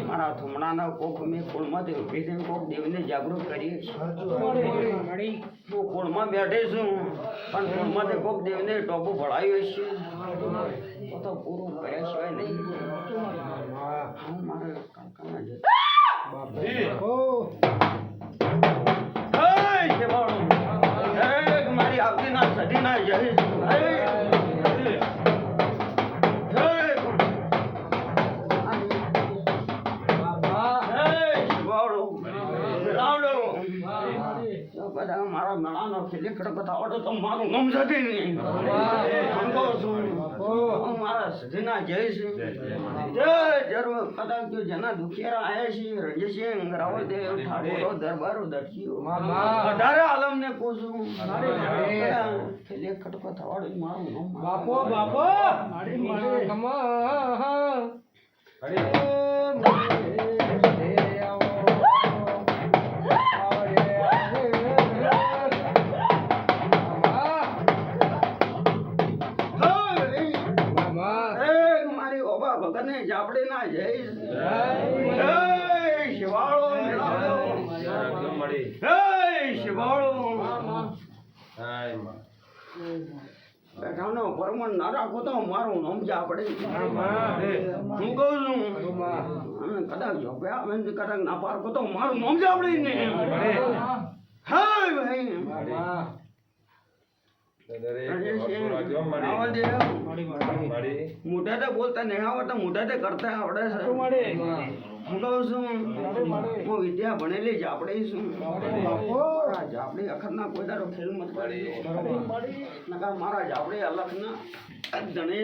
મારા થમણાના કોક મેં કુળમાંથી ઉભી થઈને કોક દેવને જાગૃત કરીએ હું કુળમાં બેઠે છું પણ કુળમાંથી કોક દેવને ટોપું ભળાવ્યો છે તો પૂરું કર્યા સિવાય નહીં હું મારા કાકાના મારી આવતી ના સદી ના જય મારા મેળાનો ખેલી ખડકતાવડો તો મારું નામ જતી નહીં હું મારા સજીના જઈશ જરૂર કદાચ જો જેના દુખિયારા આવ્યા છે રણજીતસિંહ રાવલદેવ ઠાકોરો દરબારો દર્શીઓ વધારે આલમ ને પૂછું ખેલી ખડકતાવડો મારું નામ બાપો બાપો આપણે ના જય શિવાળો શિવાળો બેઠાનો પરમણ ના રાખો તો મારું નામ જ આપણે હું કહું છું કદાચ કદાચ ના પારખો તો મારું નામ જ આપણે ને હા ભાઈ મોઢા તો બોલતા નહીં આવડતા મોઢા તો કરતા આવડે છે હું કહું છું હું વિદ્યા ભણેલી જ આપણે શું આપણી અખરના કોઈ દારો ખેલ મત મારા જ આપણે અલગ ના જણે